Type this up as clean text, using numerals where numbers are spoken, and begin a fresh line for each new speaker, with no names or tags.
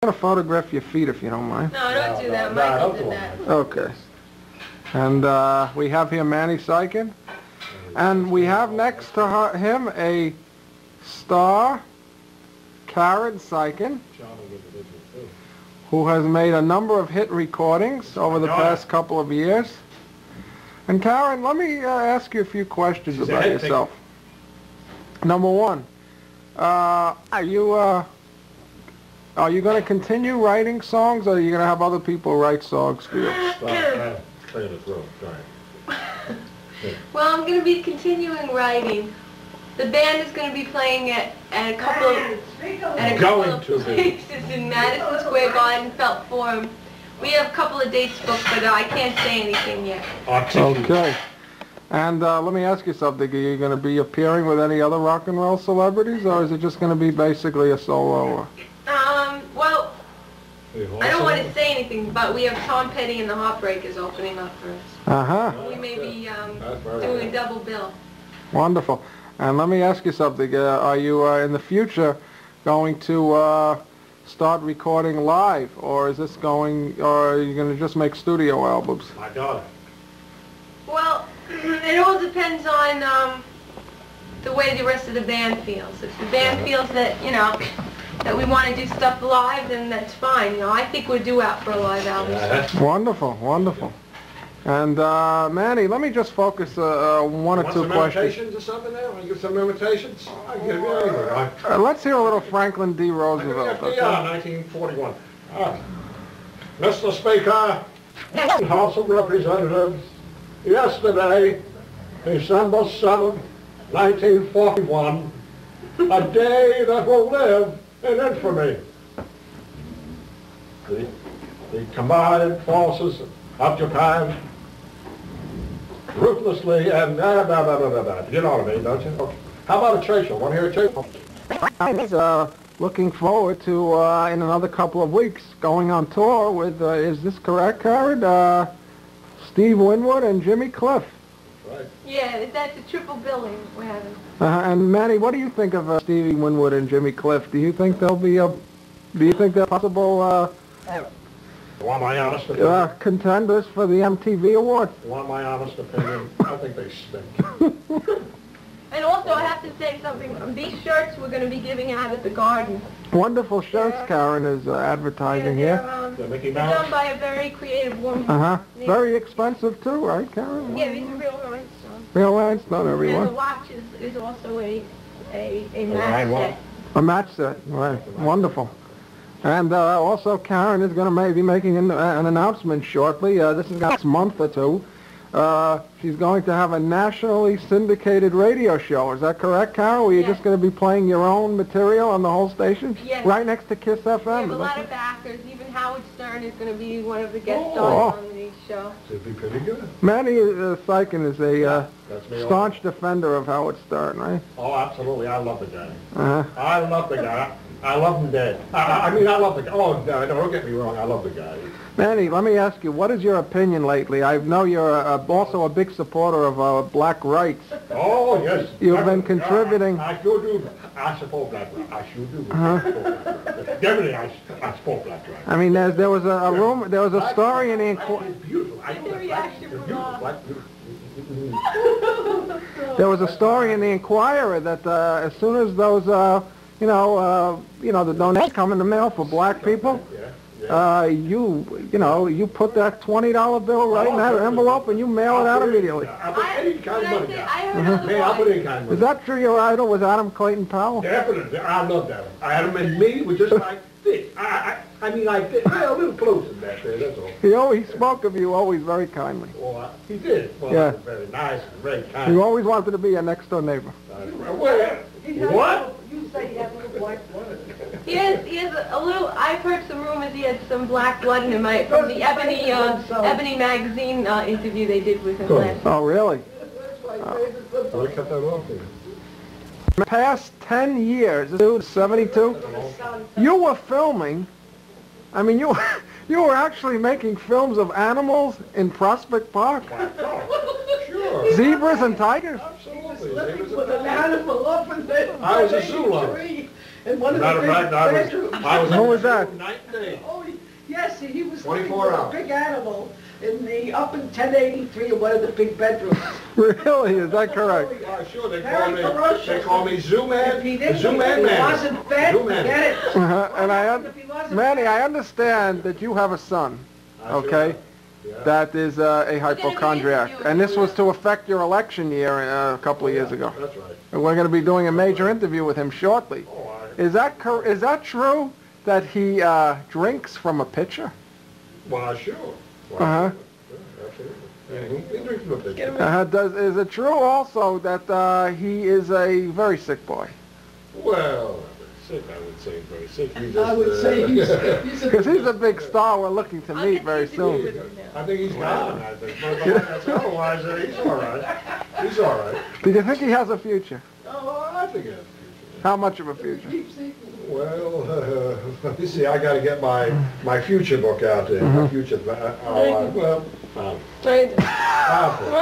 I'm going to photograph your feet if you don't mind.
No, don't do that. Michael did that.
Okay. And we have here Manny Sykin. And we have next to him a star, Karen Sykin, who has made a number of hit recordings over the past couple of years. And Karen, let me ask you a few questions about yourself. Number one, are you going to continue writing songs, or are you going to have other people write songs for you?
Well, I'm going to be continuing writing. The band is going to be playing at a couple of places in Madison Square Garden, Felt Forum. We have a couple of dates booked, but I can't say anything yet.
Okay. And let me ask you something. Are you going to be appearing with any other rock and roll celebrities, or is it just going to be basically a solo?
Well, I don't want to say anything, but we have Tom Petty and the Heartbreakers opening up for us.
Uh-huh.
We may be doing a double bill.
Wonderful. And let me ask you something. Are you in the future going to start recording live, or is this going, or are you going to just make studio albums?
My daughter.
Well, it all depends on the way the rest of the band feels. If the band feels that, you know, that we want to do stuff live, then that's fine. You know, I think we're due out for a live album.
Wonderful, wonderful. And Manny, let me just focus one or two questions.
Imitations or something there? Want to give some imitations? I give you anything.
Let's hear a little Franklin D. Roosevelt.
FDR, 1941. Mr. Speaker, House of Representatives, yesterday, December 7th, 1941, a day that will live in infamy. The combined forces of Japan ruthlessly and you know what I mean, don't you? Okay. How about a Churchill? Want to hear a Churchill?
I'm looking forward to, in another couple of weeks, going on tour with, is this correct, Karen? Steve Winwood and Jimmy Cliff.
Right.
Yeah, that's a triple billing we're having.
And Manny, what do you think of Stevie Winwood and Jimmy Cliff? Do you think they'll be do you think they're possible
You want my honest opinion?
Contenders for the MTV Award?
You want my honest opinion? I think they stink.
And also, I have to say something. These shirts we're going to be giving out at the Garden.
Wonderful shirts, Karen is advertising here.
They're done by a very creative woman.
Uh-huh. Very expensive too, right, Karen?
Yeah, these are real rhinestones.
Real rhinestone, everyone.
And the watch is also a match set.
A match set, right. Wonderful. And also, Karen is going to be making an announcement shortly. This is next month or two. She's going to have a nationally syndicated radio show. Is that correct, Karen? Were you just going to be playing your own material on the whole station?
Yes.
Right next to Kiss FM?
We have a lot of backers. Even Howard Stern is going to be one of the guest stars on the show.
It'd be pretty good.
Manny Sykin is a staunch defender of Howard Stern, right?
Oh, absolutely. I love the guy.
Uh-huh.
I love the guy. I love him dead. I mean, I love the guy. Oh, no, don't get me wrong. I love the guy.
Manny, let me ask you, what is your opinion lately? I know you're also a big supporter of black rights.
Oh, yes.
You've been contributing.
I sure do. I support black rights. I sure do. Definitely, I support black rights.
I mean, there was a rumor, there was a story in the Inquirer.
It's beautiful. I know that.
There was a story in the Inquirer that as soon as those, the donations come in the mail for black people, you put that $20 bill right in that envelope and you mail it out immediately.
I'll put any kind of money down.
I'll
put any kind of money.
Is that true? Your idol was Adam Clayton Powell?
Definitely. I love that. Adam and me were just like this. I mean, like this. A little closer than that there, that's all.
He spoke of you always very kindly.
Well, he did. Well,
yeah.
Very nice and very kind.
You always wanted to be your next door neighbor.
What?
You say he has a little black blood. He has a little. I've heard some rumors he had some black blood in him from the Ebony magazine interview they did with him last.
Oh, really?
So I cut that off here.
The past 10 years, dude, 72, you were filming. I mean, you were actually making films of animals in Prospect Park.
Sure.
Zebras and tigers.
Absolutely.
With an animal up in there.
I was a zoo lover.
in one of
Matter
the
of
big
fact,
bedrooms.
I was
Who was that?
night and day.
Oh, yes, he was living
24
with a
hours.
big animal up in 1083 in one of the big bedrooms.
Really? Is that correct?
Oh, sure, they
Very ferocious.
they call me Zoo Man,
If he
the
didn't,
Zoo Man
if he
Man.
wasn't fed,
Zoo Man.
forget it.
And
If he wasn't
Manny,
fed-
I understand that you have a son,
I sure
okay,
am. Yeah.
that is a
be
hypochondriac.
interviewing
And this
him.
was to affect your election year a couple of years ago.
That's right.
And we're going to be doing a major interview with him shortly.
Oh,
Is that true that he drinks from a pitcher?
well, sure. Well,
Uh-huh.
sure, absolutely. Yeah, he drinks from a pitcher.
Is it true also that he is a very sick boy?
Well, sick, I would say very sick. He just,
I would say he's
Because he's a big star we're looking to
I'll
meet
get
very
the interview
soon.
with him now.
I think he's gone, I think. But otherwise, he's all right. He's all right.
Do you think he has a future?
Oh, I think he has a future.
How much of a future?
Well, let me see, I gotta get my future book out there, my future, well,
Right.
I'll
Come on.